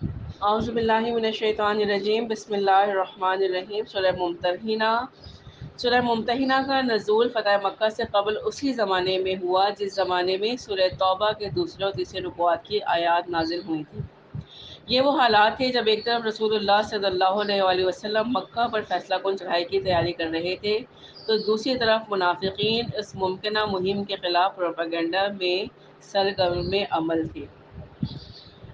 اعوذ باللہ من الشیطان الرجیم، بسم اللہ الرحمن الرحیم۔ سورہ ممتحنہ کا نزول فتح مکہ سے قبل اسی زمانے میں ہوا جس زمانے میں سورہ توبہ کے دوسرے اور تیسرے رکوعات کی آیات نازل ہوئی تھیں۔ یہ وہ حالات تھے جب ایک طرف رسول اللہ صلی اللہ علیہ وآلہ وسلم مکہ پر فیصلہ کن چڑھائی کی تیاری کر رہے تھے، تو دوسری طرف منافقین اس ممکنہ مہم کے خلاف پروپیگنڈا میں سرگرم عمل تھے،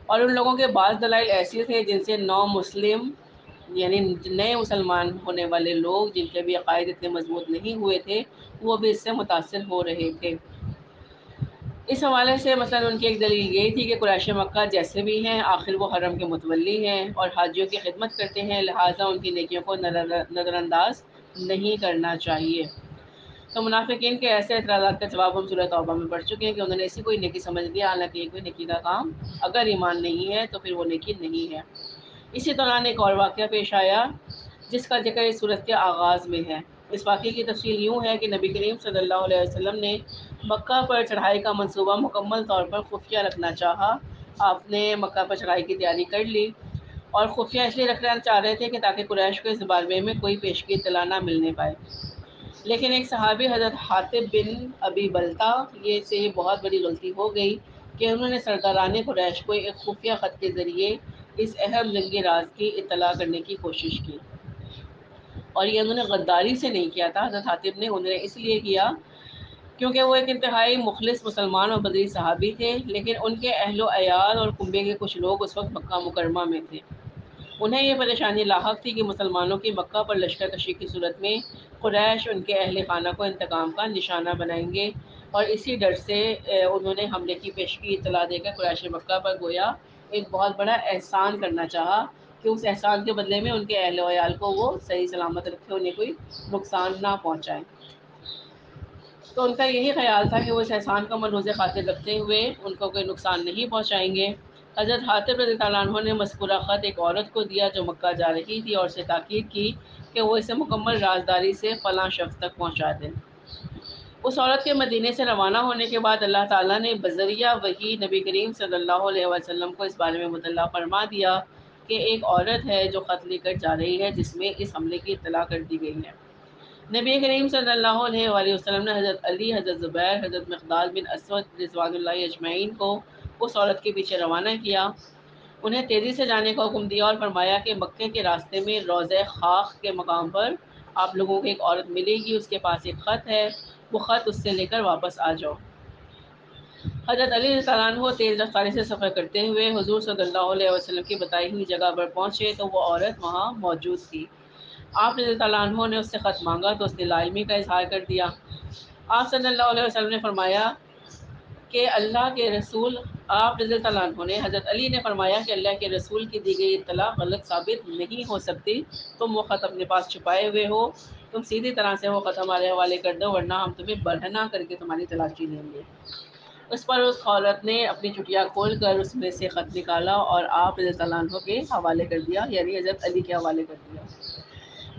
اور ان لوگوں کے بعض دلائل ایسے تھے جن سے نو مسلم یعنی نئے مسلمان ہونے والے لوگ جن کے بھی عقائد اتنے مضبوط نہیں ہوئے تھے وہ بھی اس سے متاثر ہو رہے تھے۔ اس حوالے سے مثلا ان کی ایک دلیل یہ تھی کہ قریش مکہ جیسے بھی ہیں آخر وہ حرم کے متولی ہیں اور حاجیوں کی خدمت کرتے ہیں، لہٰذا ان کی نیکیوں کو نظر انداز نہیں کرنا چاہیے۔ تو منافقین کے ایسے اعتراضات کا جواب ہم سورہ توبہ میں پڑھ چکے ہیں کہ انہوں نے اسی کوئی نیکی سمجھ لیا، حالانکہ یہ کوئی نیکی کا کام اگر ایمان نہیں ہے تو پھر وہ نیکی نہیں ہے۔ اسی دوران ایک اور واقعہ پیش آیا جس کا ذکر اس صورت کے آغاز میں ہے۔ اس واقعے کی تفصیل یوں ہے کہ نبی کریم صلی اللہ علیہ وسلم نے مکہ پر چڑھائی کا منصوبہ مکمل طور پر خفیہ رکھنا چاہا۔ آپ نے مکہ پر چڑھائی کی تیاری کر لی اور خفیہ اس لیے رکھنا چاہ رہے تھے کہ تاکہ قریش کو اس بارے میں کوئی پیشگی اطلاع نہ ملنے پائے۔ لیکن ایک صحابی حضرت حاطب بن ابی سے یہ بہت بڑی غلطی ہو گئی کہ انہوں نے سرداران قریش کو ایک خفیہ خط کے ذریعے اس اہم جنگی راز کی اطلاع کرنے کی کوشش کی، اور یہ انہوں نے غداری سے نہیں کیا تھا۔ حضرت حاطب نے انہوں نے اس لیے کیا کیونکہ وہ ایک انتہائی مخلص مسلمان اور بدری صحابی تھے، لیکن ان کے اہل و عیال اور کنبے کے کچھ لوگ اس وقت مکہ مکرمہ میں تھے۔ انہیں یہ پریشانی لاحق تھی کہ مسلمانوں کی مکہ پر لشکر کشی کی صورت میں قریش ان کے اہل خانہ کو انتقام کا نشانہ بنائیں گے، اور اسی ڈر سے انہوں نے حملے کی پیشگی اطلاع دے کر قریش مکہ پر گویا ایک بہت بڑا احسان کرنا چاہا کہ اس احسان کے بدلے میں ان کے اہل و عیال کو وہ صحیح سلامت رکھے، انہیں کوئی نقصان نہ پہنچائیں۔ تو ان کا یہی خیال تھا کہ وہ اس احسان کا ملحوظ خاطر رکھتے ہوئے ان کو کوئی نقصان نہیں پہنچائیں گے۔ حضرت حاطب رضی اللہ عنہ نے مذکورہ خط ایک عورت کو دیا جو مکہ جا رہی تھی، اور اسے تاکید کی کہ وہ اسے مکمل رازداری سے فلاں شخص تک پہنچا دیں۔ اس عورت کے مدینے سے روانہ ہونے کے بعد اللہ تعالیٰ نے بذریعہ وحی نبی کریم صلی اللہ علیہ وسلم کو اس بارے میں مطلع فرما دیا کہ ایک عورت ہے جو خط لے کر جا رہی ہے جس میں اس حملے کی اطلاع کر دی گئی ہے۔ نبی کریم صلی اللہ علیہ وآلہ وسلم نے حضرت علی، حضرت زبیر، حضرت مقداد بن اسود رضوان اللہ اجمعین کو اس عورت کے پیچھے روانہ کیا، انہیں تیزی سے جانے کا حکم دیا اور فرمایا کہ مکے کے راستے میں روضہ خاک کے مقام پر آپ لوگوں کو ایک عورت ملے گی، اس کے پاس ایک خط ہے، وہ خط اس سے لے کر واپس آ جاؤ۔ حضرت علی رضی اللہ عنہ تیز رفتاری سے سفر کرتے ہوئے حضور صلی اللہ علیہ وسلم کی بتائی ہوئی جگہ پر پہنچے تو وہ عورت وہاں موجود تھی۔ آپ رضی اللہ عنہ نے اس سے خط مانگا تو اس نے لا علمی کا اظہار کر دیا۔ آپ صلی اللہ علیہ وسلم نے فرمایا کہ اللہ کے رسول آپ رضی اللہ عنہ نے حضرت علی نے فرمایا کہ اللہ کے رسول کی دی گئی اطلاع غلط ثابت نہیں ہو سکتی، تم وہ خط اپنے پاس چھپائے ہوئے ہو، تم سیدھی طرح سے وہ خط ہمارے حوالے کر دو ورنہ ہم تمہیں برہنہ کر کے تمہاری تلاشی لیں گے۔ اس پر اس عورت نے اپنی چٹیا کھول کر اس میں سے خط نکالا اور آپ رضی اللہ عنہ کے حوالے کر دیا، یعنی حضرت علی کے حوالے کر دیا۔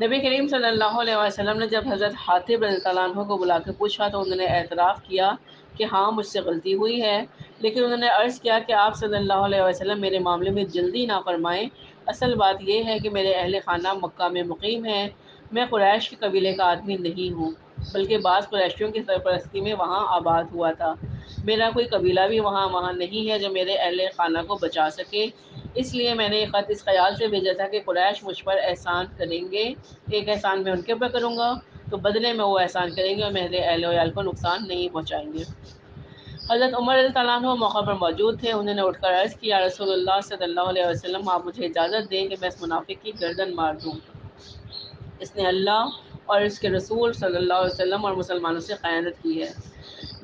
نبی کریم صلی اللہ علیہ وسلم نے جب حضرت حاطب رضی اللہ عنہ کو بلا کے پوچھا تو انہوں نے اعتراف کیا کہ ہاں مجھ سے غلطی ہوئی ہے، لیکن انہوں نے عرض کیا کہ آپ صلی اللہ علیہ وسلم میرے معاملے میں جلدی نہ فرمائیں، اصل بات یہ ہے کہ میرے اہل خانہ مکہ میں مقیم ہیں، میں قریش کے قبیلے کا آدمی نہیں ہوں، بلکہ بعض قریشیوں کی سرپرستی میں وہاں آباد ہوا تھا، میرا کوئی قبیلہ بھی وہاں نہیں ہے جو میرے اہل خانہ کو بچا سکے، اس لیے میں نے یہ خط اس خیال سے بھیجا تھا کہ قریش مجھ پر احسان کریں گے، ایک احسان میں ان کے اوپر کروں گا تو بدلے میں وہ احسان کریں گے اور میرے اہل و عیال کو نقصان نہیں پہنچائیں گے۔ حضرت عمر رضی اللہ عنہ موقع پر موجود تھے، انہوں نے اٹھ کر عرض کی، یا رسول اللہ صلی اللہ علیہ وسلم آپ مجھے اجازت دیں کہ میں اس منافق کی گردن مار دوں، اس نے اللہ اور اس کے رسول صلی اللہ علیہ وسلم اور مسلمانوں سے خیانت کی ہے۔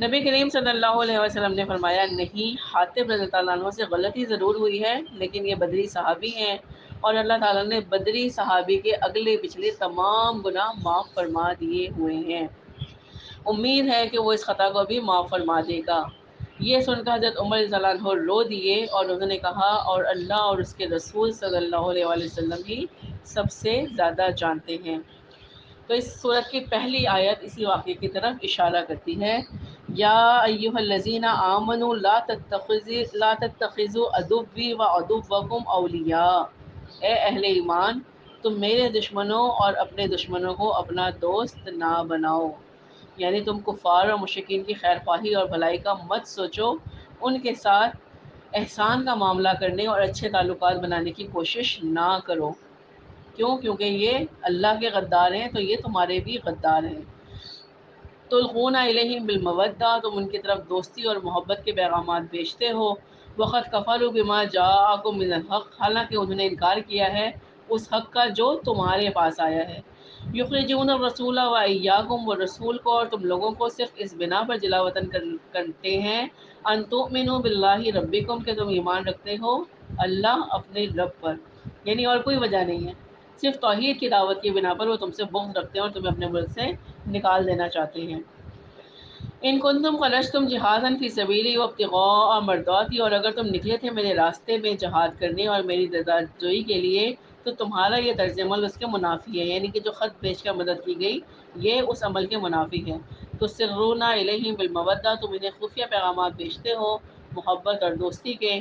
نبی کریم صلی اللہ علیہ وسلم نے فرمایا، نہیں، حاطب رضی اللہ عنہ سے غلطی ضرور ہوئی ہے، لیکن یہ بدری صحابی ہیں اور اللہ تعالیٰ نے بدری صحابی کے اگلے پچھلے تمام گناہ معاف فرما دیے ہوئے ہیں، امید ہے کہ وہ اس خطا کو بھی معاف فرما دے گا۔ یہ سن کر حضرت عمر رضی اللہ عنہ رو دیے اور انہوں نے کہا، اور اللہ اور اس کے رسول صلی اللہ علیہ وآلہ وسلم ہی سب سے زیادہ جانتے ہیں۔ تو اس سورت کی پہلی آیت اسی واقعے کی طرف اشارہ کرتی ہے یا ایھا الذین آمنوا لا تتخذوا عدوی وعدوکم اولیاء، اے اہل ایمان تم میرے دشمنوں اور اپنے دشمنوں کو اپنا دوست نہ بناؤ، یعنی تم کفار اور مشرکین کی خیر خواہی اور بھلائی کا مت سوچو، ان کے ساتھ احسان کا معاملہ کرنے اور اچھے تعلقات بنانے کی کوشش نہ کرو، کیوں؟ کیونکہ یہ اللہ کے غدار ہیں تو یہ تمہارے بھی غدار ہیں۔ تلقون الیہم بالمودہ، تم ان کی طرف دوستی اور محبت کے پیغامات بھیجتے ہو، وقد کفروا بما جاءکم من الحق، حالانکہ انہوں نے انکار کیا ہے اس حق کا جو تمہارے پاس آیا ہے۔ یخرجون الرسول و ایاکم، وہ رسول کو اور تم لوگوں کو صرف اس بنا پر جلا وطن کرتے ہیں ان تؤمنوا باللہ ربکم، کہ تم ایمان رکھتے ہو اللہ اپنے رب پر، یعنی اور کوئی وجہ نہیں ہے، صرف توحید کی دعوت کی بنا پر وہ تم سے بغض رکھتے ہیں اور تمہیں اپنے ملک سے نکال دینا چاہتے ہیں۔ ان کنتم خرجتم جہادا فی سبیلی وابتغاء مرضاتی، اور اگر تم نکلے تھے میرے راستے میں جہاد کرنے اور میری رضا جوئی کے لیے تو تمہارا یہ طرز عمل اس کے منافی ہے، یعنی کہ جو خط بھیج کر مدد کی گئی یہ اس عمل کے منافی ہے۔ تو سرون الیہم بالمودہ، تم انہیں خفیہ پیغامات بھیجتے ہو محبت اور دوستی کے،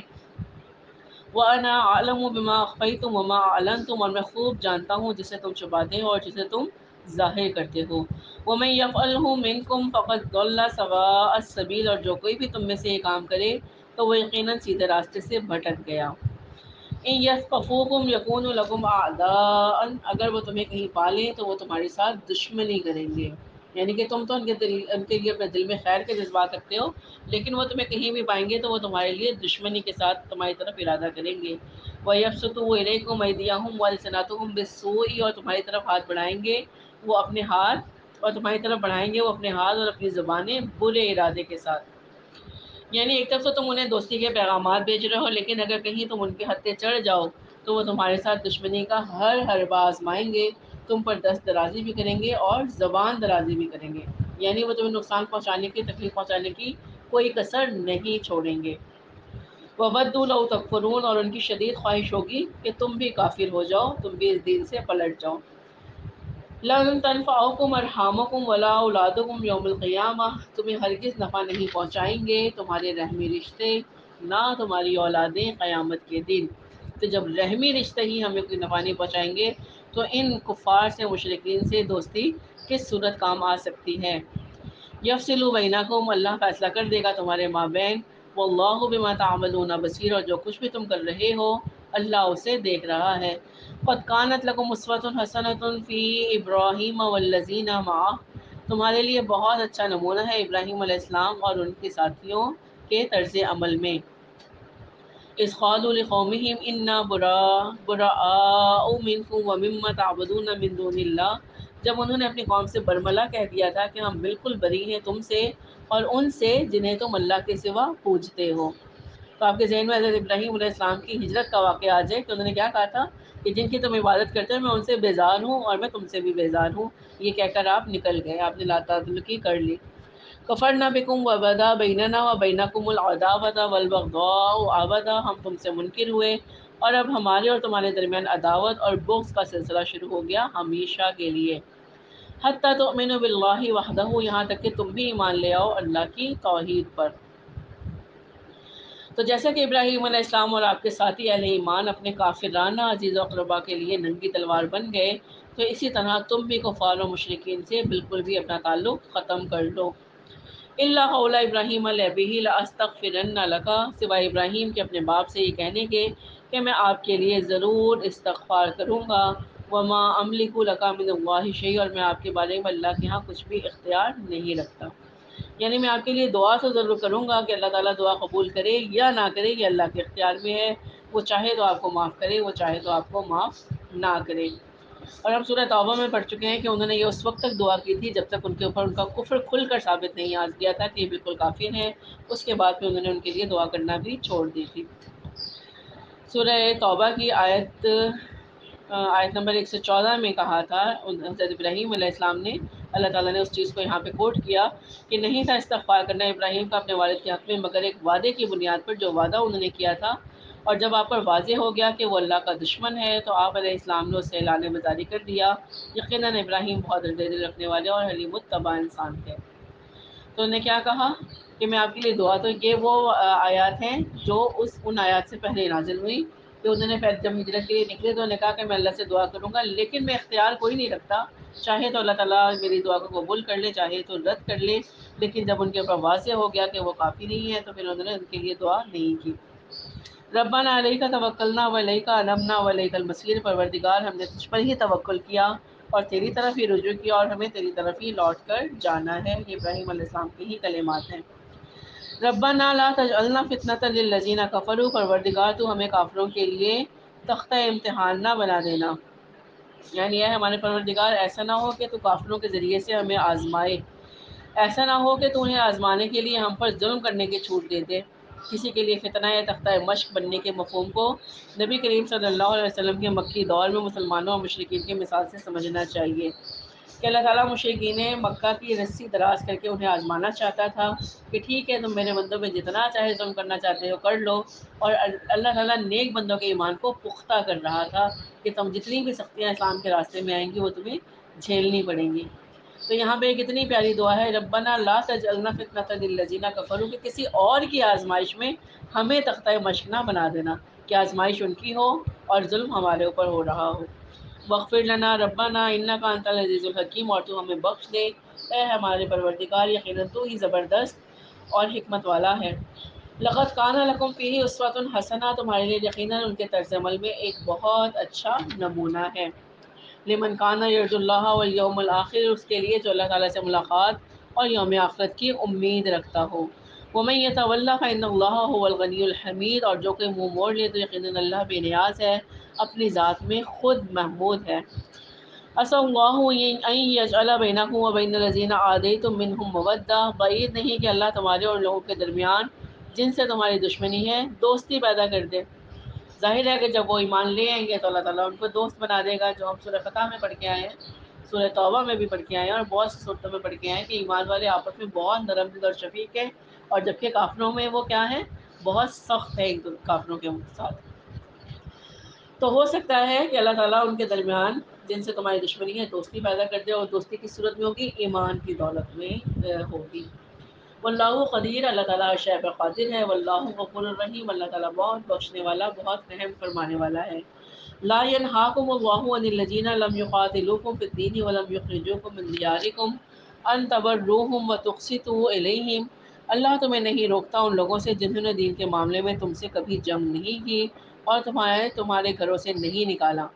وَأَنَا أَعْلَمُ بِمَا أَخْفَيْتُمْ وَمَا أَعْلَنْتُمْ، اور میں خوب جانتا ہوں جسے تم چھپاتے ہو اور جسے تم ظاہر کرتے ہو۔ وَمَن يَفْعَلْهُ مِنْكُمْ فَقَدْ ضَلَّ سَوَاءَ السَّبِيلِ، اور جو کوئی بھی تم میں سے یہ کام کرے تو وہ یقیناً سیدھے راستے سے بھٹک گیا۔ ان یثقفوکم یکونوا لکم اعداء، اگر وہ تمہیں کہیں پالیں تو وہ تمہارے ساتھ دشمنی کریں گے، یعنی کہ تم تو ان کے لیے اپنے دل میں خیر کے جذبات رکھتے ہو، لیکن وہ تمہیں کہیں بھی پائیں گے تو وہ تمہارے لیے دشمنی کے ساتھ تمہاری طرف ارادہ کریں گے۔ وَيَبْسُطُوا إِلَيْكُمْ أَيْدِيَهُمْ وَأَلْسِنَتَهُمْ بِالسُّوءِ، اور تمہاری طرف ہاتھ بڑھائیں گے وہ اپنے ہاتھ اور اپنی زبانیں برے ارادے کے ساتھ، یعنی ایک طرف تو تم انہیں دوستی کے پیغامات بھیج رہے ہو، لیکن اگر کہیں تم ان کے ہتھے چڑھ جاؤ تو وہ تمہارے ساتھ دشمنی کا ہر حربہ آزمائیں گے، تم پر دست درازی بھی کریں گے اور زبان درازی بھی کریں گے، یعنی وہ تمہیں نقصان پہنچانے کی، تکلیف پہنچانے کی کوئی کسر نہیں چھوڑیں گے۔ وَوَدُّوا لَوْ تَكْفُرُونَ، اور ان کی شدید خواہش ہوگی کہ تم بھی کافر ہو جاؤ، تم بھی اس دین سے پلٹ جاؤ۔ لَن تَنفَعَكُمْ أَرْحَامُكُمْ وَلَا أَوْلَادُكُمْ يَوْمَ الْقِيَامَةِ، تمہیں ہرگز نفع نہیں پہنچائیں گے تمہارے رحمی رشتے، نہ تمہاری اولادیں قیامت کے دن۔ تو جب رحمی رشتے ہی ہمیں کوئی نفع نہیں پہنچائیں گے تو ان کفار سے، مشرکین سے دوستی کس صورت کام آ سکتی ہے؟ یفصل بینکم، اللہ فیصلہ کر دے گا تمہارے مابین، واللہ بما تعملون بصیر، اور جو کچھ بھی تم کر رہے ہو اللہ اسے دیکھ رہا ہے۔ قد کانت لکم اسوۃ حسنۃ فی ابراہیم والذین معہ، تمہارے لیے بہت اچھا نمونہ ہے ابراہیم علیہ السلام اور ان کے ساتھیوں کے طرز عمل میں۔ اذ قالوا لقومہم انا براء منکم ومما تعبدون من دون اللہ، جب انہوں نے اپنی قوم سے برملا کہہ دیا تھا کہ ہم بالکل بری ہیں تم سے اور ان سے جنہیں تم اللہ کے سوا پوجتے ہو۔ تو آپ کے ذہن میں حضرت ابراہیم علیہ السلام کی ہجرت کا واقعہ آ جائے کہ انہوں نے کیا کہا تھا کہ جن کی تم عبادت کرتے ہو میں ان سے بیزار ہوں اور میں تم سے بھی بیزار ہوں، یہ کہہ کر آپ نکل گئے، آپ نے لا تعلقی کر لی۔ کفرنا بکم وبدا بیننا وبینکم العداوۃ والبغضاء ابدا، ہم تم سے منکر ہوئے اور اب ہمارے اور تمہارے درمیان عداوت اور بغض کا سلسلہ شروع ہو گیا ہمیشہ کے لیے۔ حتی تؤمنوا باللہ وحدہ، یہاں تک کہ تم بھی ایمان لے آؤ اللہ کی توحید پر۔ تو جیسا کہ ابراہیم علیہ السلام اور آپ کے ساتھی اہل ایمان اپنے کافرانہ عزیز و اقربا کے لیے ننگی تلوار بن گئے، تو اسی طرح تم بھی کفار و مشرکین سے بالکل بھی اپنا تعلق ختم کر لو۔ الا قول ابراہیم لابیہ لاستغفرن لک، سوائے ابراہیم کے اپنے باپ سے یہ کہنے کے کہ میں آپ کے لیے ضرور استغفار کروں گا، وما املک لک من اللہ شیء، اور میں آپ کے بارے میں اللہ کے ہاں کچھ بھی اختیار نہیں رکھتا، یعنی میں آپ کے لیے دعا تو ضرور کروں گا کہ اللہ تعالیٰ دعا قبول کرے یا نہ کرے یہ اللہ کے اختیار میں ہے، وہ چاہے تو آپ کو معاف کرے، وہ چاہے تو آپ کو معاف نہ کرے۔ اور ہم سورہ توبہ میں پڑھ چکے ہیں کہ انہوں نے یہ اس وقت تک دعا کی تھی جب تک ان کے اوپر ان کا کفر کھل کر ثابت نہیں آ گیا تھا کہ یہ بالکل کافر ہیں، اس کے بعد پھر انہوں نے ان کے لیے دعا کرنا بھی چھوڑ دی تھی۔ سورہ توبہ کی آیت نمبر 114 میں کہا تھا حضرت ابراہیم علیہ السلام نے، اللہ تعالیٰ نے اس چیز کو یہاں پہ کوٹ کیا کہ نہیں تھا استغفار کرنا ابراہیم کا اپنے والد کے حق میں مگر ایک وعدے کی بنیاد پر جو وعدہ انہوں نے کیا تھا، اور جب آپ پر واضح ہو گیا کہ وہ اللہ کا دشمن ہے تو آپ علیہ السلام نے اسے اعلان بازاری کر دیا۔ یقیناً ابراہیم بہت دل رکھنے والے اور حلیم الطبع انسان تھے۔ تو انہیں کیا کہا کہ میں آپ کے لیے دعا، تو یہ وہ آیات ہیں جو ان آیات سے پہلے نازل ہوئی کہ انہوں نے پہلے جب ہجرت کے لیے نکلے تو انہوں نے کہا کہ میں اللہ سے دعا کروں گا، لیکن میں اختیار کوئی نہیں رکھتا، چاہے تو اللہ تعالیٰ میری دعا کو قبول کر لے، چاہے تو رد کر لے، لیکن جب ان کے اوپر واضح ہو گیا کہ وہ کافی نہیں ہے تو پھر انہوں نے ان کے لیے دعا نہیں کی۔ ربنا علیک توکلنا وعلیک انبنا وعلیک المصیر، پروردگار ہم نے تجھ پر ہی توکل کیا اور تیری طرف ہی رجوع کیا اور ہمیں تیری طرف ہی لوٹ کر جانا ہے۔ یہ ابراہیم علیہ السلام کے ہی کلمات ہیں۔ ربنا لا تجعلنا فتنة للذین کفروا، پروردگار تو ہمیں کافروں کے لیے تختہ امتحان نہ بنا دینا، یعنی یہ ہمارے پروردگار ایسا نہ ہو کہ تو کافروں کے ذریعے سے ہمیں آزمائے، ایسا نہ ہو کہ تو انہیں آزمانے کے لیے ہم پر ظلم کرنے کی چھوٹ دے دے۔ کسی کے لیے فتنہ یا تختہ مشق بننے کے مفہوم کو نبی کریم صلی اللہ علیہ وسلم کے مکی دور میں مسلمانوں اور مشرکین کی مثال سے سمجھنا چاہیے کہ اللہ تعالیٰ مشرکین مکہ کی رسی دراز کر کے انہیں آزمانا چاہتا تھا کہ ٹھیک ہے تم میرے بندوں میں جتنا چاہے تم کرنا چاہتے ہو کر لو، اور اللہ تعالیٰ نیک بندوں کے ایمان کو پختہ کر رہا تھا کہ تم جتنی بھی سختیاں اسلام کے راستے میں آئیں گی وہ تمہیں جھیلنی پڑیں گی۔ تو یہاں پہ کتنی پیاری دعا ہے، ربنا لا تجعلنا فتنة للذین کفروا، کہ کسی اور کی آزمائش میں ہمیں تختہ مشق نہ بنا دینا کہ آزمائش ان کی ہو اور ظلم ہمارے اوپر ہو رہا ہو۔ واغفر لنا ربنا انک انت العزیز الحکیم، اور تو ہمیں بخش دے اے ہمارے پروردگار، یقیناً تو ہی زبردست اور حکمت والا ہے۔ لقد کان لکم فیہ اسوۃ حسنہ، تمہارے لیے یقیناً ان کے طرز عمل میں ایک بہت اچھا نمونہ ہے۔ لمن کان یرجو اللہ والیوم الآخر، اس کے لیے جو اللہ تعالیٰ سے ملاقات اور یوم آخرت کی امید رکھتا ہو۔ ومن یتولی فإن اللہ هو الغنی الحمید، اور جو کوئی منہ موڑ لے تو یقیناً اللہ بے نیاز ہے، اپنی ذات میں خود محمود ہے۔ عسى اللہ ان یجعل بینکم وبین الذین عادیتم منہم مودہ، بعید نہیں کہ اللہ تمہارے اور لوگوں کے درمیان جن سے تمہاری دشمنی ہے دوستی پیدا کر دے۔ ظاہر ہے کہ جب وہ ایمان لے آئیں گے تو اللہ تعالیٰ ان کو دوست بنا دے گا، جو ہم سورہ فتح میں پڑھ کے آئے ہیں، سورہ توبہ میں بھی پڑھ کے آئے ہیں اور بہت سی صورتوں میں پڑھ کے آئے ہیں کہ ایمان والے آپس میں بہت نرم دل اور شفیق ہیں، اور جبکہ کافروں میں وہ کیا ہیں، بہت سخت ہے ایک کافروں کے ساتھ۔ تو ہو سکتا ہے کہ اللہ تعالیٰ ان کے درمیان جن سے تمہاری دشمنی ہے دوستی پیدا کر دے، اور دوستی کس صورت میں ہوگی، ایمان کی دولت میں ہوگی۔ واللہ قدیر، اللہ تعالیٰ ہر شے پر قادر ہے۔ واللہ غفور الرحیم، اللہ تعالیٰ بہت بخشنے والا، بہت رحم فرمانے والا ہے۔ لا ينهاكم الله عن الذين لم يقاتلوكم في الدين ولم يخرجوكم من دياركم ان تبروهم وتقسطوا اليهم، اللہ تمہیں نہیں روکتا ان لوگوں سے جنہوں نے دین کے معاملے میں تم سے کبھی جنگ نہیں کی اور تمہارے گھروں سے نہیں نکالا،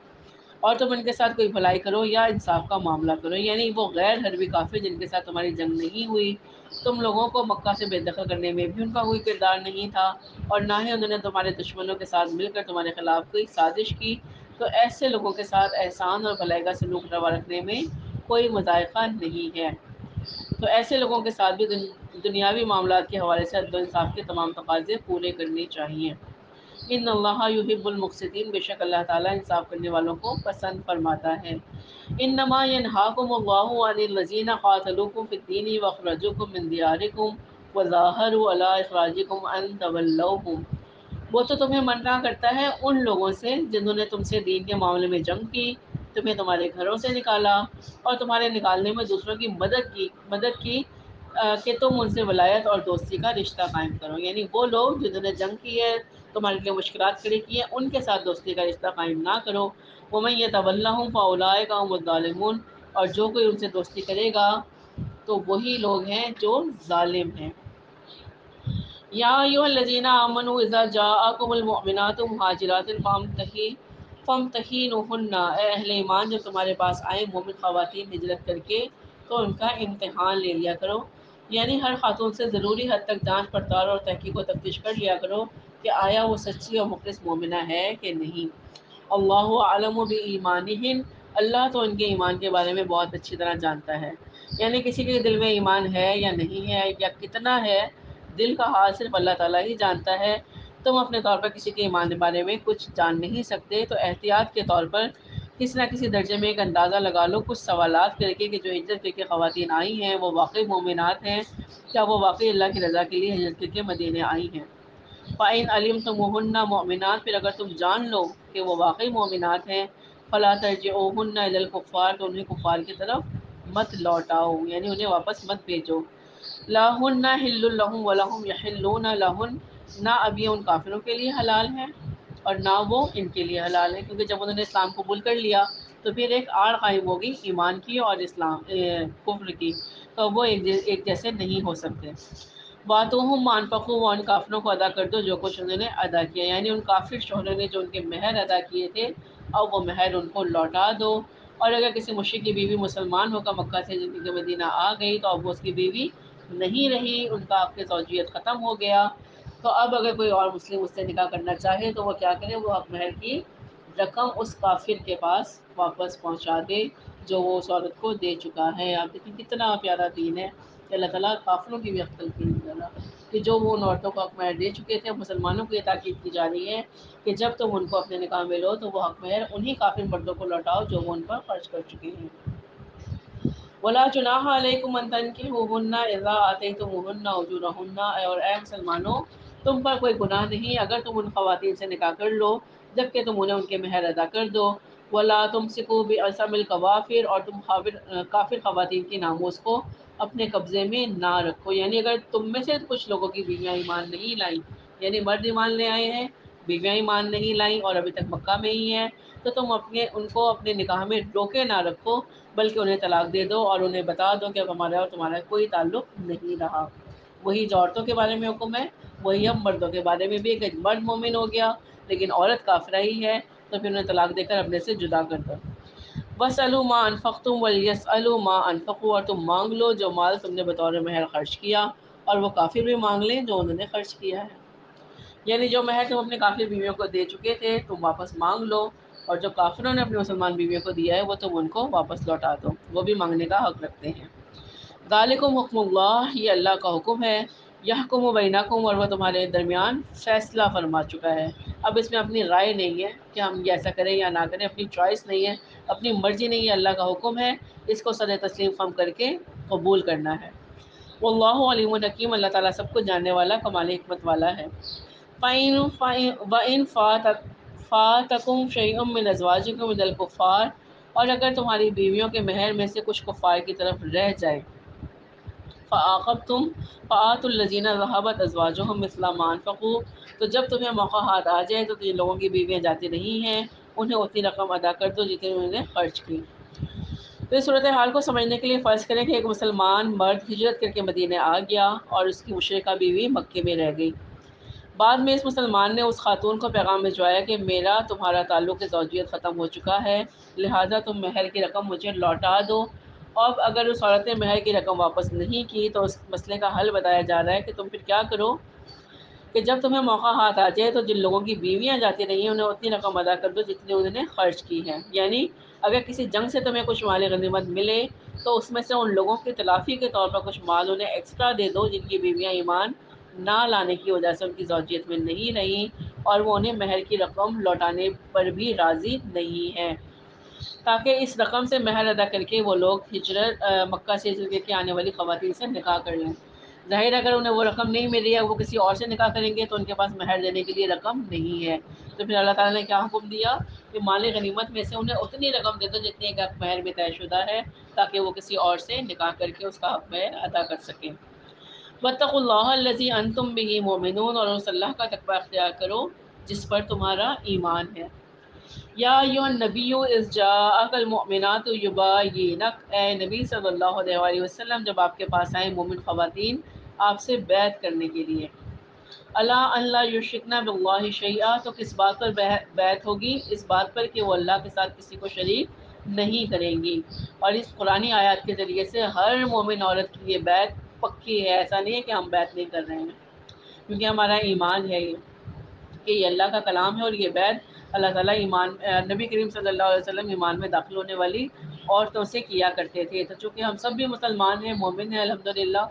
اور تم ان کے ساتھ کوئی بھلائی کرو یا انصاف کا معاملہ کرو، یعنی وہ غیر حربی کافر جن کے ساتھ تمہاری جنگ نہیں ہوئی، تم لوگوں کو مکہ سے بے دخل کرنے میں بھی ان کا کوئی کردار نہیں تھا، اور نہ ہی انہوں نے تمہارے دشمنوں کے ساتھ مل کر تمہارے خلاف کوئی سازش کی، تو ایسے لوگوں کے ساتھ احسان اور بھلائی کا سلوک روا رکھنے میں کوئی مذائقہ نہیں ہے۔ تو ایسے لوگوں کے ساتھ بھی دنیاوی معاملات کے حوالے سے عدل و انصاف کے تمام تقاضے پورے کرنے چاہیے۔ ان اللہ یحب المقسطین، بے شک اللہ تعالیٰ انصاف کرنے والوں کو پسند فرماتا ہے۔ انما ینہاکم اللہ عن الذین قاتلوکم فی الدین واخرجوکم من دیارکم وظاہروا علی اخراجکم ان تولوہم، وہ تو تمہیں منع کرتا ہے ان لوگوں سے جنہوں نے تم سے دین کے معاملے میں جنگ کی، تمہیں تمہارے گھروں سے نکالا اور تمہارے نکالنے میں دوسروں کی مدد کی کہ تم ان سے ولایت اور دوستی کا رشتہ قائم کرو، یعنی وہ لوگ جنہوں نے جنگ کی ہے، تمہارے لیے مشکلات کھڑی کی ہیں، ان کے ساتھ دوستی کا رشتہ قائم نہ کرو۔ وَمَن يَتَوَلَّهُمْ فَأُولَٰئِكَ هُمُ الظَّالِمُونَ، اور جو کوئی ان سے دوستی کرے گا تو وہی لوگ ہیں جو ظالم ہیں۔ یا ایھا الذین آمنوا اذا جاءکم المؤمنات مہاجرات فامتحنوہن، اے اہل ایمان جب تمہارے پاس آئیں مومن خواتین ہجرت کر کے تو ان کا امتحان لے لیا کرو، یعنی ہر خاتون سے ضروری حد تک جانچ پڑتال اور تحقیق و تفتیش کر لیا کرو کہ آیا وہ سچی اور مخلص مومنہ ہے کہ نہیں۔ اللہ اعلم بایمانہن، اللہ تو ان کے ایمان کے بارے میں بہت اچھی طرح جانتا ہے، یعنی کسی کے دل میں ایمان ہے یا نہیں ہے یا کتنا ہے، دل کا حال صرف اللہ تعالیٰ ہی جانتا ہے۔ تم اپنے طور پر کسی کے ایمان کے بارے میں کچھ جان نہیں سکتے، تو احتیاط کے طور پر کسی نہ کسی درجے میں ایک اندازہ لگا لو کچھ سوالات کر کے کہ جو ہجرت کر کے خواتین آئی ہیں وہ واقعی مومنات ہیں، کیا وہ واقعی اللہ کی رضا کے لیے ہجرت کر کے مدینے آئی ہیں۔ فَإِنْ عَلِمْتُمُوهُنَّ مُؤْمِنَاتٍ، پھر اگر تم جان لو کہ وہ واقعی مومنات ہیں، فَلَا تَرْجِعُوهُنَّ إِلَى الْكُفَّارِ، تو انہیں کفار کی طرف مت لوٹاؤ، یعنی انہیں واپس مت بھیجو۔ لا ہن حل لہم ولہم یحلون لہن، نہ اب یہ ان کافروں کے لیے حلال ہے اور نہ وہ ان کے لیے حلال ہے، کیونکہ جب انہوں نے اسلام قبول کر لیا تو پھر ایک آڑ قائم ہوگی ایمان کی اور اسلام کفر کی، تو وہ ایک جیسے نہیں ہو سکتے۔ باتوہم ما انفقوا، وہ ان کافروں کو ادا کر دو جو کچھ انہوں نے ادا کیا، یعنی ان کافر شوہروں نے جو ان کے مہر ادا کیے تھے اب وہ مہر ان کو لوٹا دو۔ اور اگر کسی مشرک کی بیوی مسلمان ہو کر مکہ سے زندگی مدینہ آ گئی تو اب وہ اس کی بیوی نہیں رہی، ان کا حق زوجیت ختم ہو گیا، تو اب اگر کوئی اور مسلم اس سے نکاح کرنا چاہے تو وہ کیا کرے، وہ حق مہر کی رقم اس کافر کے پاس واپس پہنچا دے جو وہ اس عورت کو دے چکا ہے۔ آپ دیکھیں کتنا پیارا دین ہے کہ اللہ تعالیٰ کافروں کی بھی حق تلقین کر رہا کہ جو وہ ان عورتوں کو حق مہر دے چکے تھے، مسلمانوں کو یہ تاکید کی جا رہی ہے کہ جب تم ان کو اپنے نکاح میں لو تو وہ حق مہر انہی کافر مردوں کو لوٹاؤ جو وہ ان پر خرچ کر چکے ہیں۔ ولا جناح علیکم ان تنکحوہن اذا آتیتموہن اجورہن، اور اے مسلمانوں تم پر کوئی گناہ نہیں اگر تم ان خواتین سے نکاح کر لو جبکہ تم انہیں ان کے مہر ادا کر دو۔ ولا تمسکوا بعصم الکوافر، اور تم کافر خواتین کی ناموس کو اپنے قبضے میں نہ رکھو، یعنی اگر تم میں سے کچھ لوگوں کی بیویاں ایمان نہیں لائیں، یعنی مرد ایمان لے آئے ہیں بیویاں ایمان نہیں لائیں اور ابھی تک مکہ میں ہی ہیں، تو تم ان کو اپنے نکاح میں روکے نہ رکھو بلکہ انہیں طلاق دے دو اور انہیں بتا دو کہ اب ہمارا اور تمہارا کوئی تعلق نہیں رہا۔ وہی جو عورتوں کے بارے میں حکم ہے وہی اب مردوں کے بارے میں بھی، کہ مرد مومن ہو گیا لیکن عورت کافرہ ہی ہے تو پھر انہیں طلاق دے کر اپنے سے جدا کر دو۔ وَاسْأَلُوا مَا أَنفَقْتُمْ وَلْيَسْأَلُوا مَا أَنفَقُوا، اور تم مانگ لو جو مال تم نے بطور مہر خرچ کیا اور وہ کافر بھی مانگ لیں جو انہوں نے خرچ کیا ہے، یعنی جو مہر تم اپنے کافر بیویوں کو دے چکے تھے تم واپس مانگ لو، اور جو کافروں نے اپنی مسلمان بیویوں کو دیا ہے وہ تم ان کو واپس لوٹا دو، وہ بھی مانگنے کا حق رکھتے ہیں۔ ذالکم حکم اللہ، یہ اللہ کا حکم ہے، یحکم بینکم، اور وہ تمہارے درمیان فیصلہ فرما چکا ہے۔ اب اس میں اپنی رائے نہیں ہے کہ ہم یہ ایسا کریں یا نہ کریں، اپنی چوائس نہیں ہے، اپنی مرضی نہیں ہے، اللہ کا حکم ہے، اس کو سر تسلیم خم کر کے قبول کرنا ہے۔ واللہ علیم حکیم، اللہ تعالیٰ سب کچھ جاننے والا کمال حکمت والا ہے۔ وَإِنْ فَاتَكُمْ شَيْءٌ مِّنْ أَزْوَاجِكُمْ مِنَ الْكُفَّارِ، اور اگر تمہاری بیویوں کے مہر میں سے کچھ کفار کی طرف رہ جائے، فَعَاقَبْتُمْ فَآتُوا الَّذِينَ ذَهَبَتْ أَزْوَاجُهُمْ مِثْلَ مَا أَنفَقُوا، تو جب تمہیں موقع ہاتھ آ جائے تو جن لوگوں کی بیویاں جاتی نہیں ہیں انہیں اتنی رقم ادا کر دو جتنی انہوں نے خرچ کی۔ تو اس صورتحال کو سمجھنے کے لیے فرض کریں کہ ایک مسلمان مرد ہجرت کر کے مدینے آ گیا اور اس کی مشرکہ بیوی مکے میں رہ گئی۔ بعد میں اس مسلمان نے اس خاتون کو پیغام بھجوایا کہ میرا تمہارا تعلق زوجیت ختم ہو چکا ہے، لہٰذا تم مہر کی رقم مجھے لوٹا دو۔ اب اگر اس عورت نے مہر کی رقم واپس نہیں کی تو اس مسئلے کا حل بتایا جا رہا ہے کہ تم پھر کیا کرو کہ جب تمہیں موقع ہاتھ آ جائے تو جن لوگوں کی بیویاں جاتی رہی ہیں انہیں اتنی رقم ادا کر دو جتنی انہوں نے خرچ کی ہے، یعنی اگر کسی جنگ سے تمہیں کچھ مال غنیمت ملے تو اس میں سے ان لوگوں کی تلافی کے طور پر کچھ مال انہیں ایکسٹرا دے دو جن کی بیویاں ایمان نہ لانے کی وجہ سے ان کی زوجیت میں نہیں رہیں اور وہ انہیں مہر کی رقم لوٹانے پر بھی راضی نہیں ہیں، تاکہ اس رقم سے مہر ادا کر کے وہ لوگ مکہ سے ہجرت کر کے آنے والی خواتین سے نکاح کر لیں۔ ظاہر اگر انہیں وہ رقم نہیں مل رہی ہے وہ کسی اور سے نکاح کریں گے تو ان کے پاس مہر دینے کے لیے رقم نہیں ہے، تو پھر اللہ تعالیٰ نے کیا حکم دیا کہ مال غنیمت میں سے انہیں اتنی رقم دے دو جتنی ایک حق مہر میں طے شدہ ہے، تاکہ وہ کسی اور سے نکاح کر کے اس کا حق مہر ادا کر سکیں۔ واتقوا اللہ الذی انتم بہ مؤمنون، اور اس اللہ کا تقوی اختیار کرو جس پر تمہارا ایمان ہے۔ یا ایھا النبی اذ جاءک المؤمنات یبایعنک، اے نبی صلی اللہ علیہ وسلم جب آپ کے پاس آئیں مومن خواتین آپ سے بیعت کرنے کے لیے، الا ان لا یشرکن باللہ شیئا، تو کس بات پر بیعت ہوگی، اس بات پر کہ وہ اللہ کے ساتھ کسی کو شریک نہیں کریں گی، اور اس قرآنی آیات کے ذریعے سے ہر مومن عورت کی یہ بیعت پکی ہے، ایسا نہیں ہے کہ ہم بیعت نہیں کر رہے ہیں، کیونکہ ہمارا ایمان ہے یہ کہ یہ اللہ کا کلام ہے، اور یہ بیعت اللہ تعالیٰ نبی کریم صلی اللہ علیہ وسلم ایمان میں داخل ہونے والی عورتوں سے کیا کرتے تھے، تو چونکہ ہم سب بھی مسلمان ہیں مومن ہیں الحمدللہ،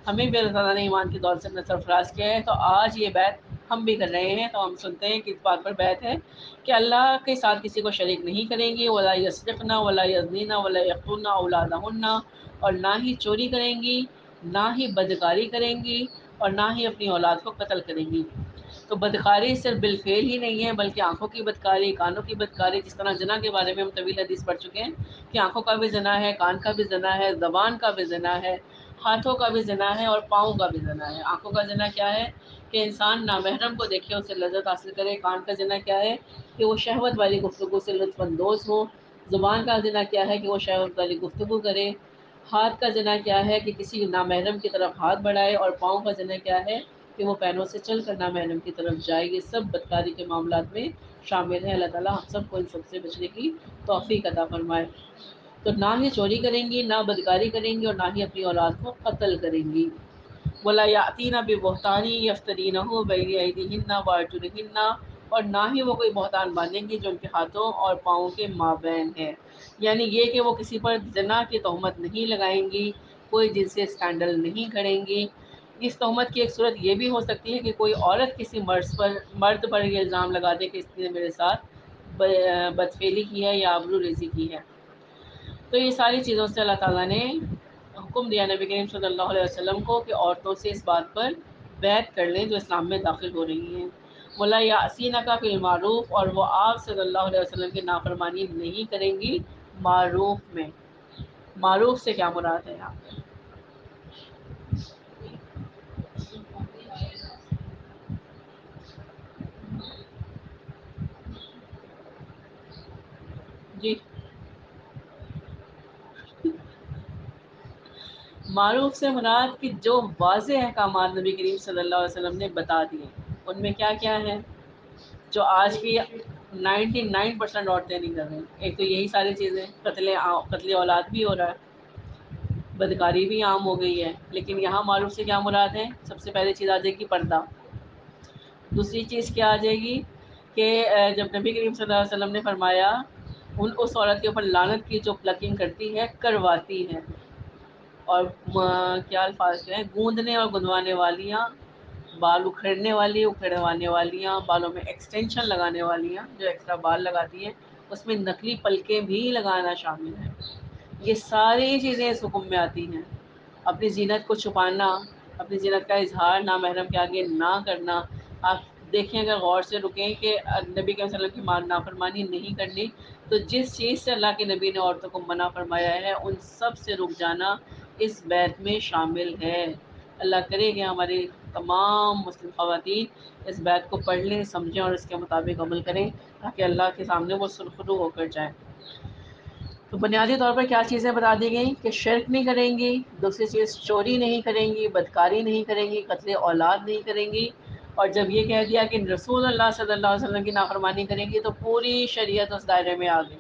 ہمیں بھی اللہ تعالیٰ نے ایمان کی دولت سے سرفراز کیا ہے، تو آج یہ بیعت ہم بھی کر رہے ہیں، تو ہم سنتے ہیں کہ اس بات پر بیعت ہے کہ اللہ کے ساتھ کسی کو شریک نہیں کریں گی، ولا یسرقن ولا یزنین ولا یقتلن اولادہن، اور نہ ہی چوری کریں گی، نہ ہی بدکاری کریں گی، اور نہ ہی اپنی اولاد کو قتل کریں گی۔ تو بدکاری صرف بالفعل ہی نہیں ہے بلکہ آنکھوں کی بدکاری، کانوں کی بدکاری، جس طرح زنا کے بارے میں ہم طویل حدیث پڑھ چکے ہیں کہ آنکھوں کا بھی زنا ہے، کان کا بھی زنا ہے، زبان کا بھی زنا ہے، ہاتھوں کا بھی زنا ہے اور پاؤں کا بھی زنا ہے۔ آنکھوں کا زنا کیا ہے کہ انسان نامحرم کو دیکھے، اسے لذت حاصل کرے۔ کان کا زنا کیا ہے کہ وہ شہوت والی گفتگو سے لطف اندوز ہو۔ زبان کا زنا کیا ہے کہ وہ شہوت والی گفتگو کرے۔ ہاتھ کا زنا کیا ہے کہ کسی نامحرم کی طرف ہاتھ بڑھائے، اور پاؤں کا زنا کیا ہے کہ وہ پینوں سے چل کر نامحرم کی طرف جائے۔ یہ سب بدکاری کے معاملات میں شامل ہے۔ اللہ تعالیٰ ہم سب کو ان سب سے بچنے کی توفیق عطا فرمائے۔ تو نہ ہی چوری کریں گی، نہ بدکاری کریں گی، اور نہ ہی اپنی اولاد کو قتل کریں گی۔ وَلَا يَأْتِينَ بِبُهْتَانٍ يَفْتَرِينَهُ بَيْنَ أَيْدِيهِنَّ وَأَرْجُلِهِنَّ، اور نہ ہی وہ کوئی بہتان باندھیں گی جو ان کے ہاتھوں اور پاؤں کے مابین ہے۔ یعنی یہ کہ وہ کسی پر زنا کی تہمت نہیں لگائیں گی، کوئی جن سے اسکینڈل نہیں کریں گی۔ اس تہمت کی ایک صورت یہ بھی ہو سکتی ہے کہ کوئی عورت کسی مرد پر یہ الزام لگا دے کہ اس نے میرے ساتھ بدفعلی کی ہے یا آبرو ریزی کی ہے۔ تو یہ ساری چیزوں سے اللہ تعالیٰ نے حکم دیا نبی کریم صلی اللہ علیہ وسلم کو کہ عورتوں سے اس بات پر بیعت کر لیں جو اسلام میں داخل ہو رہی ہیں۔ وَلَا يَعْصِينَكَ فِي الْمَعْرُوفِ، اور وہ آپ صلی اللہ علیہ وسلم کی نافرمانی نہیں کریں گی معروف میں۔ معروف سے کیا مراد ہے یہاں پہ؟ جی، معروف سے مراد کہ جو واضح احکامات نبی کریم صلی اللہ علیہ وسلم نے بتا دیے، ان میں کیا کیا ہے جو آج کی 99% عورتیں نہیں کر رہی۔ ایک تو یہی ساری چیزیں، قتل اولاد بھی ہو رہا ہے، بدکاری بھی عام ہو گئی ہے، لیکن یہاں معروف سے کیا مراد ہے؟ سب سے پہلے چیز آ جائے گی پردہ۔ دوسری چیز کیا آ جائے گی کہ جب نبی کریم صلی اللہ علیہ وسلم نے فرمایا اس عورت کے اوپر لعنت کی جو پلکنگ کرتی ہے، کرواتی ہے، اور کیا الفاظ ہیں، گوندنے اور گندوانے والیاں، بال اکھڑنے والی، اکھڑوانے والیاں، بالوں میں ایکسٹینشن لگانے والیاں جو ایکسٹرا بال لگاتی ہیں، اس میں نقلی پلکیں بھی لگانا شامل ہے۔ یہ ساری چیزیں اس حکم میں آتی ہیں۔ اپنی زینت کو چھپانا، اپنی زینت کا اظہار نامحرم کے آگے نہ کرنا۔ آپ دیکھیں، اگر غور سے رکیں کہ نبی کے وسلم کی نافرمانی نہیں کرنی، تو جس چیز سے اللہ کے نبی نے عورتوں کو منع فرمایا ہے ان سب سے رک جانا اس بیت میں شامل ہے۔ اللہ کرے کہ ہماری تمام مسلم خواتین اس بیت کو پڑھ لیں، سمجھیں اور اس کے مطابق عمل کریں، تاکہ اللہ کے سامنے وہ سرخرو ہو کر جائیں۔ تو بنیادی طور پر کیا چیزیں بتا دی گئیں کہ شرک نہیں کریں گی، دوسری چیز چوری نہیں کریں گی، بدکاری نہیں کریں گی، قتل اولاد نہیں کریں گی، اور جب یہ کہہ دیا کہ رسول اللہ صلی اللہ علیہ وسلم کی نافرمانی کریں گی تو پوری شریعت اس دائرے میں آ گئی۔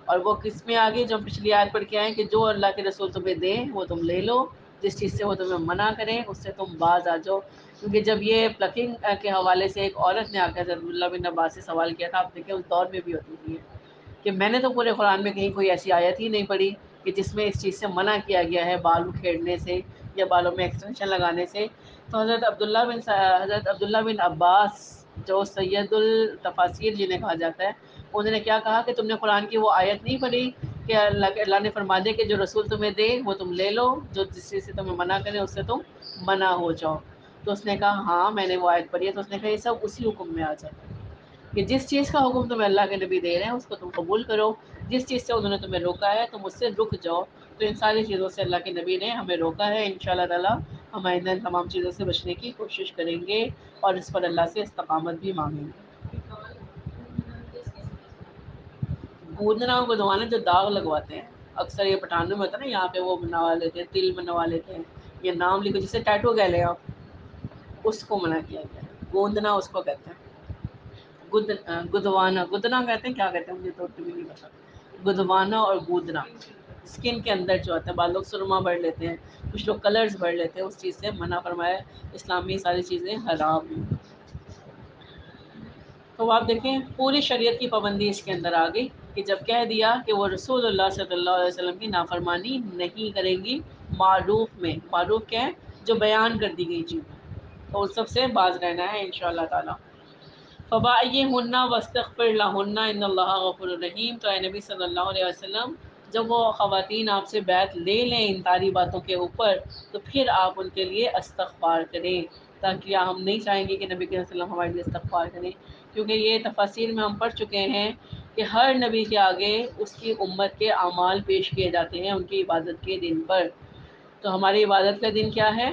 اور وہ کس میں آگے جو پچھلی آیت پڑھ کے آئیں کہ جو اللہ کے رسول تمہیں دیں وہ تم لے لو، جس چیز سے وہ تمہیں منع کریں اس سے تم باز آ جاؤ۔ کیونکہ جب یہ پلکنگ کے حوالے سے ایک عورت نے آ کر حضرت عبداللہ بن عباس سے سوال کیا تھا، آپ دیکھیں اس دور میں بھی ہوتی تھی کہ میں نے تو پورے قرآن میں کہیں کوئی ایسی آیت ہی نہیں پڑھی کہ جس میں اس چیز سے منع کیا گیا ہے بال اکھیڑنے سے یا بالوں میں ایکسٹینشن لگانے سے۔ تو حضرت عبداللہ بن عباس جو سید التفاسیر جنہیں کہا جاتا ہے، انہوں نے کیا کہا کہ تم نے قرآن کی وہ آیت نہیں پڑھی کہ اللہ نے فرما دے کہ جو رسول تمہیں دے وہ تم لے لو، جو جس چیز سے تمہیں منع کرے اس سے تم منع ہو جاؤ۔ تو اس نے کہا ہاں میں نے وہ آیت پڑھی ہے۔ تو اس نے کہا یہ سب اسی حکم میں آ جاتا ہے کہ جس چیز کا حکم تمہیں اللہ کے نبی دے رہے ہیں اس کو تم قبول کرو، جس چیز سے انہوں نے تمہیں روکا ہے تم اس سے رک جاؤ۔ تو ان ساری چیزوں سے اللہ کے نبی نے ہمیں روکا ہے۔ انشاءاللہ تعالی ہم آئندہ ان تمام چیزوں سے بچنے کی کوشش کریں گے اور اس پر اللہ سے استقامت بھی مانگیں گے۔ گوندنا اور گدوانا جو داغ لگواتے ہیں، اکثر یہ پٹھانوں میں ہوتا ہے نا، یہاں پہ وہ بنوا لیتے ہیں، تل بنوا لیتے ہیں، یہ نام لکھو جسے ٹیٹو کہہ لیں آپ، اس کو منع کیا گیا ہے۔ گوندنا اس کو کہتے ہیں، گدوانا، گدنا کہتے ہیں، کیا کہتے ہیں مجھے تو بھی نہیں پتا۔ گدوانا اور گودنا اسکن کے اندر جو ہوتا ہے، بعض لوگ سرما بھر لیتے ہیں، کچھ لوگ کلرز بھر لیتے ہیں، اس چیز سے منع فرمایا ہے۔ اسلام میں یہ ساری چیزیں حرام ہیں۔ تو آپ دیکھیں پوری شریعت کی پابندی اس کے اندر آ گئی کہ جب کہہ دیا کہ وہ رسول اللہ صلی اللہ علیہ وسلم کی نافرمانی نہیں کریں گی معروف میں۔ معروف کیا ہے؟ جو بیان کر دی گئی چیز، تو ان سب سے باز رہنا ہے انشاءاللہ تعالی۔ فبائیہن واستغفر لہن ان اللہ غفور رحیم۔ تو اے نبی صلی اللہ علیہ وسلم، جب وہ خواتین آپ سے بیعت لے لیں ان ساری باتوں کے اوپر، تو پھر آپ ان کے لیے استغفار کریں، تاکہ ہم نہیں چاہیں گے کہ نبی صلی اللہ علیہ وسلم ہمارے لیے استغفار کریں، کیونکہ یہ تفاسیر میں ہم پڑھ چکے ہیں کہ ہر نبی کے آگے اس کی امت کے اعمال پیش کیے جاتے ہیں ان کی عبادت کے دن پر۔ تو ہماری عبادت کا دن کیا ہے؟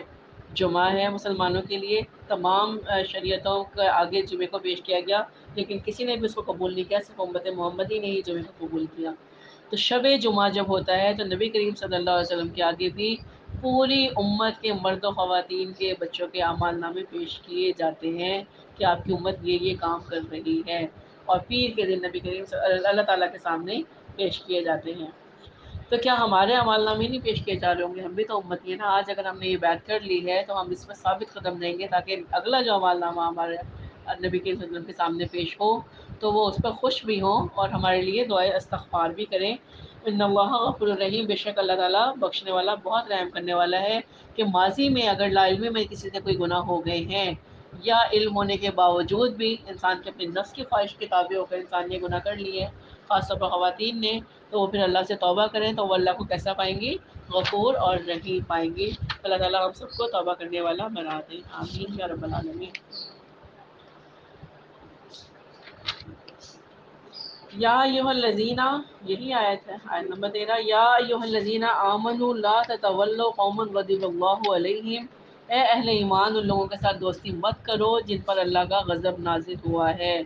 جمعہ ہے مسلمانوں کے لیے۔ تمام شریعتوں کے آگے جمعے کو پیش کیا گیا، لیکن کسی نے بھی اس کو قبول نہیں کیا، صرف امت محمدی نے ہی جمعے کو قبول کیا۔ تو شب جمعہ جب ہوتا ہے تو نبی کریم صلی اللہ علیہ وسلم کے آگے بھی پوری امت کے مرد و خواتین کے بچوں کے اعمال نامے پیش کیے جاتے ہیں کہ آپ کی امت یہ کام کر رہی ہے، اور پیر کے دن نبی کریم اللہ تعالیٰ کے سامنے پیش کیے جاتے ہیں۔ تو کیا ہمارے اعمال نامے نہیں پیش کیے جا رہے ہوں گے؟ ہم بھی تو امتی ہیں نا۔ آج اگر ہم نے یہ بیعت کر لی ہے تو ہم اس پر ثابت قدم رہیں گے، تاکہ اگلا جو اعمال نامہ ہمارے نبی کے وسلم کے سامنے پیش ہو تو وہ اس پر خوش بھی ہوں اور ہمارے لیے دعائے استغفار بھی کریں۔ ان اللہ غفور الرحیم، بے شک اللہ تعالیٰ بخشنے والا بہت رحم کرنے والا ہے، کہ ماضی میں اگر لا علمی میں کسی سے کوئی گناہ ہو گئے ہیں، یا علم ہونے کے باوجود بھی انسان کے اپنے نفس کی خواہش کے تابع ہو کر انسان نے گناہ کر لیے، خاص طور پر خواتین نے، تو وہ پھر اللہ سے توبہ کریں تو وہ اللہ کو کیسا پائیں گی؟ غفور اور رحیم پائیں گی۔ اللہ تعالیٰ ہم سب کو توبہ کرنے والا بنا دیں، آمین یا رب العالمین۔ یا ایھا الذین، یہی آیت ہے، آیت نمبر 13، یا ایھا الذین آمنوا لا تتولوا قوما غضب اللہ علیہم، اے اہل ایمان ان لوگوں کے ساتھ دوستی مت کرو جن پر اللہ کا غضب نازل ہوا ہے۔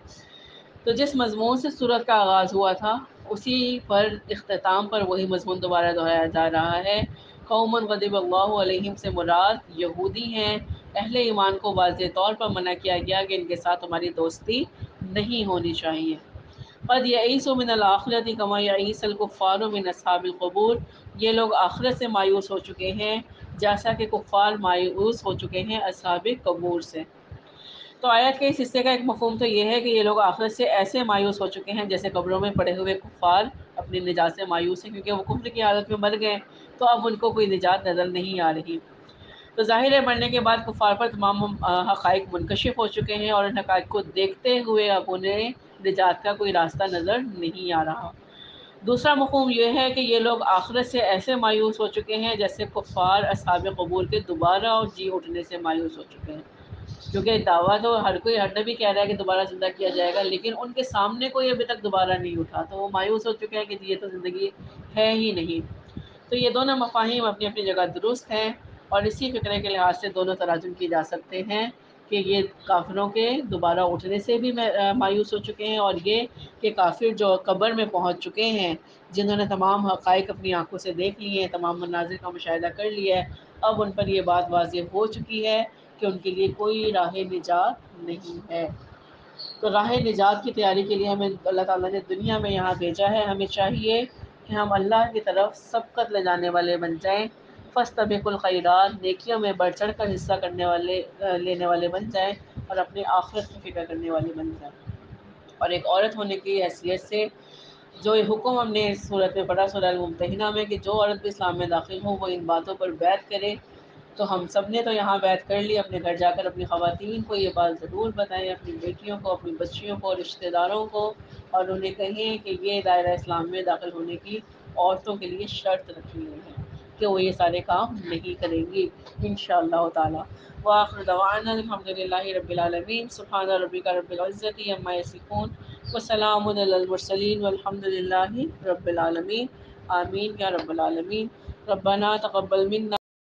تو جس مضمون سے سورت کا آغاز ہوا تھا اسی پر اختتام پر وہی مضمون دوبارہ دہرایا جا رہا ہے۔ قوم غضب اللہ علیہم سے مراد یہودی ہیں۔ اہل ایمان کو واضح طور پر منع کیا گیا کہ ان کے ساتھ ہماری دوستی نہیں ہونی چاہیے۔ قد یئیسوا من الآخرۃ کما یئیس الکفار من اصحاب القبور، یہ لوگ آخرت سے مایوس ہو چکے ہیں جیسا کہ کفار مایوس ہو چکے ہیں اصحاب قبور سے۔ تو آیت کے اس حصے کا ایک مفہوم تو یہ ہے کہ یہ لوگ آخرت سے ایسے مایوس ہو چکے ہیں جیسے قبروں میں پڑے ہوئے کفار اپنی نجات سے مایوس ہیں، کیونکہ وہ کفر کی حالت میں مر گئے تو اب ان کو کوئی نجات نظر نہیں آ رہی۔ تو ظاہر ہے مرنے کے بعد کفار پر تمام حقائق منکشف ہو چکے ہیں، اور ان حقائق کو دیکھتے ہوئے اب انہیں نجات کا کوئی راستہ نظر نہیں آ رہا۔ دوسرا مفہوم یہ ہے کہ یہ لوگ آخرت سے ایسے مایوس ہو چکے ہیں جیسے کفار اصحاب قبور کے دوبارہ جی اٹھنے سے مایوس ہو چکے ہیں، کیونکہ دعویٰ تو ہر نبی کہہ رہا ہے کہ دوبارہ زندہ کیا جائے گا، لیکن ان کے سامنے کوئی ابھی تک دوبارہ نہیں اٹھا، تو وہ مایوس ہو چکے ہیں کہ یہ تو زندگی ہے ہی نہیں۔ تو یہ دونوں مفاہیم اپنی اپنی جگہ درست ہیں، اور اسی فکرے کے لحاظ سے دونوں تراجم کیے جا سکتے ہیں کہ یہ کافروں کے دوبارہ اٹھنے سے بھی مایوس ہو چکے ہیں، اور یہ کہ کافر جو قبر میں پہنچ چکے ہیں، جنہوں نے تمام حقائق اپنی آنکھوں سے دیکھ لیے ہیں، تمام مناظر کا مشاہدہ کر لیا ہے، اب ان پر یہ بات واضح ہو چکی ہے کہ ان کے لیے کوئی راہ نجات نہیں ہے۔ تو راہ نجات کی تیاری کے لیے ہمیں اللہ تعالیٰ نے دنیا میں یہاں بھیجا ہے۔ ہمیں چاہیے کہ ہم اللہ کی طرف سبقت لے جانے والے بن جائیں، فاستبقوا الخیرات، نیکیوں میں بڑھ چڑھ کر حصہ لینے والے بن جائیں، اور اپنی آخرت کی فکر کرنے والے بن جائیں۔ اور ایک عورت ہونے کی حیثیت سے جو یہ حکم ہم نے اس صورت میں پڑھا سورہ الممتحنہ میں، کہ جو عورت بھی اسلام میں داخل ہو وہ ان باتوں پر بیعت کرے، تو ہم سب نے تو یہاں بیعت کر لی، اپنے گھر جا کر اپنی خواتین کو یہ بات ضرور بتائیں، اپنی بیٹیوں کو، اپنی بچیوں کو، رشتہ داروں کو، اور انہیں کہیں کہ یہ دائرہ اسلام میں داخل ہونے کی عورتوں کے لیے شرط رکھی ہوئی ہے کہ وہ یہ سارے کام نہیں کریں گی انشاءاللہ تعالی۔ وآخر دعوانا الحمد للہ رب العالمین، سبحان ربک رب العزت عما یصفون وسلام علی المرسلین والحمد للہ رب العالمین، آمین یا رب العالمین۔ ربنا تقبل منا